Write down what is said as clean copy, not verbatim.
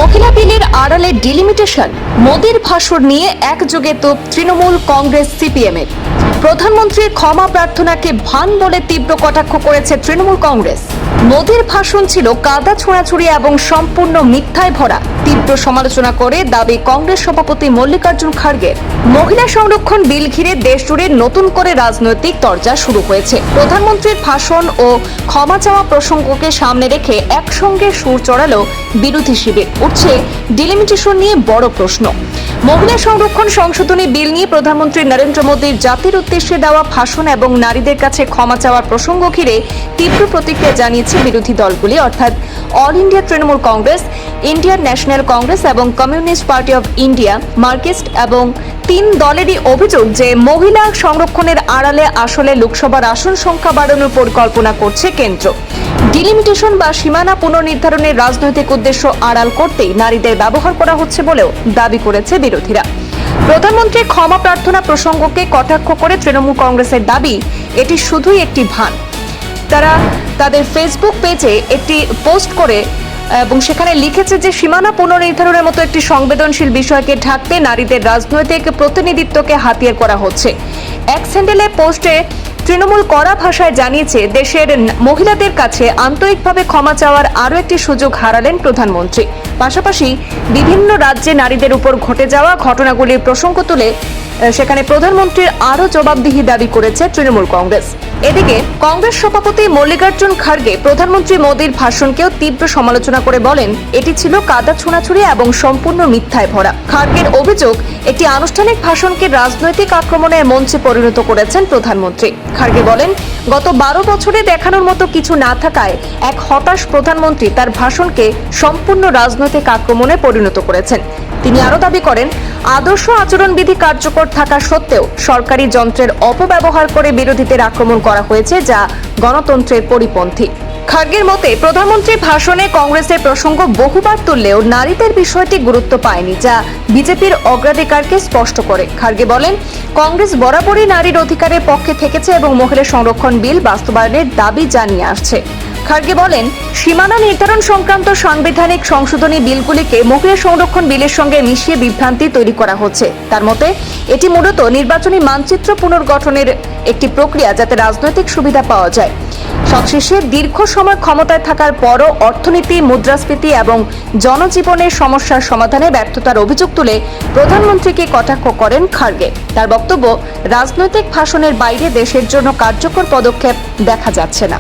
মহিলা বিলের আড়ালে ডিলিমিটেশন, মোদির ভাষণ নিয়ে একযোগে তোপ তৃণমূল, কংগ্রেস, সিপিএমের। প্রধানমন্ত্রীর ক্ষমা প্রার্থনাকে ভান বলে তীব্র কটাক্ষ করেছে তৃণমূল কংগ্রেস। মোদির ভাষণ ছিল কাদা ছোঁড়াছুড়ি এবং সম্পূর্ণ মিথ্যায় ভরা। তীব্র সমালোচনা করে দাবি কংগ্রেস সভাপতি মল্লিকার্জুন খাড়গের। মহিলা সংরক্ষণ বিল ঘিরে দেশজুড়ে নতুন করে রাজনৈতিক তরজা শুরু হয়েছে। প্রধানমন্ত্রীর ভাষণ ও ক্ষমা চাওয়া প্রসঙ্গকে সামনে রেখে একসঙ্গে সুর চড়ালো বিরোধী শিবির। উঠছে ডিলিমিটেশন নিয়ে বড় প্রশ্ন। মহিলা সংরক্ষণ সংশোধনী বিল নিয়ে প্রধানমন্ত্রী নরেন্দ্র মোদীর জাতির উদ্দেশ্যে দেওয়া ভাষণ এবং নারীদের কাছে ক্ষমা চাওয়ার প্রসঙ্গ ঘিরে তীব্র প্রতিক্রিয়া জানিয়েছে বিরোধী দলগুলি, অর্থাৎ All India Trinamool Congress, Indian National Congress এবং Communist Party of India, Marxist এবং তিন দলেরই অভিযোগ যে মহিলা সংরক্ষণের আড়ালে আসলে লোকসভার আসন সংখ্যা বাড়ানোর পরিকল্পনা করছে কেন্দ্র। ডিলিমিটেশন বা সীমানা পুনর্নির্ধারণের রাজনৈতিক উদ্দেশ্য আড়াল করতেই নারীদের ব্যবহার করা হচ্ছে বলেও দাবি করেছে বিরোধীরা। প্রধানমন্ত্রীর ক্ষমা প্রার্থনা প্রসঙ্গকে কটাক্ষ করে তৃণমূল কংগ্রেসের দাবি এটি শুধুই একটি ভান। তারা তাদের ফেসবুক পেজে একটি পোস্ট করে এবং সেখানে লিখেছে যে সীমানা পুনর্নির্ধারণের মতো একটি সংবেদনশীল বিষয়কে ঢাকতে নারীদের রাজনৈতিক প্রতিনিধিত্বকে হাতিয়ার করা হচ্ছে। এক স্যান্ডেলে পোস্টে তৃণমূল কড়া ভাষায় জানিয়েছে দেশের মহিলাদের কাছে আন্তরিকভাবে ক্ষমা চাওয়ার আরও একটি সুযোগ হারালেন প্রধানমন্ত্রী। পাশাপাশি বিভিন্ন রাজ্যে নারীদের উপর ঘটে যাওয়া ঘটনাগুলির প্রসঙ্গ তুলে সেখানে প্রধানমন্ত্রীর আরও জবাবদিহি দাবি করেছে তৃণমূল কংগ্রেস। এদিকে কংগ্রেস সভাপতি মল্লিকার্জুন খাড়গে প্রধানমন্ত্রী মোদীর ভাষণকেও তীব্র সমালোচনা করে বলেন এটি ছিল কাদা ছোঁড়াছুড়ি এবং সম্পূর্ণ মিথ্যায় ভরা। খাড়গের অভিযোগ একটি আনুষ্ঠানিক ভাষণকে রাজনৈতিক আক্রমণের মঞ্চে পরিণত করেছেন প্রধানমন্ত্রী। খাড়গে বলেন গত 12 বছরে দেখানোর মতো কিছু না থাকায় এক হতাশ প্রধানমন্ত্রী তার ভাষণকে সম্পূর্ণ রাজনৈতিক আক্রমণে পরিণত করেছেন। তিনি আরও দাবি করেন আদর্শ আচরণবিধি কার্যকর থাকা সত্ত্বেও সরকারি যন্ত্রের অপব্যবহার করে বিরোধীদের আক্রমণ করা হয়েছে, যা গণতন্ত্রের পরিপন্থী। খাড়গের মতে প্রধানমন্ত্রীর ভাষণে কংগ্রেসের প্রসঙ্গ বহুবার তুললেও নারীদের বিষয়টি গুরুত্ব পায়নি, যা বিজেপির অগ্রাধিকারকে স্পষ্ট করে। খাড়গে বলেন কংগ্রেস বরাবরই নারীর অধিকারের পক্ষে থেকেছে এবং মহিলা সংরক্ষণ বিল বাস্তবায়নের দাবি জানিয়ে আসছে। খাড়গে বলেন সীমানা নির্ধারণ সংক্রান্ত সাংবিধানিক সংশোধনী বিলগুলিকে মহিলা সংরক্ষণ বিলের সঙ্গে মিশিয়ে বিভ্রান্তি তৈরি করা হচ্ছে। তার মতে এটি মূলত নির্বাচনী মানচিত্র পুনর্গঠনের একটি প্রক্রিয়া যাতে রাজনৈতিক সুবিধা পাওয়া যায়। সবশেষে দীর্ঘ সময় ক্ষমতায় থাকার পরও অর্থনীতি, মুদ্রাস্ফীতি এবং জনজীবনের সমস্যার সমাধানে ব্যর্থতার অভিযোগ তুলে প্রধানমন্ত্রীকে কটাক্ষ করেন খাড়গে। তার বক্তব্য রাজনৈতিক ভাষণের বাইরে দেশের জন্য কার্যকর পদক্ষেপ দেখা যাচ্ছে না।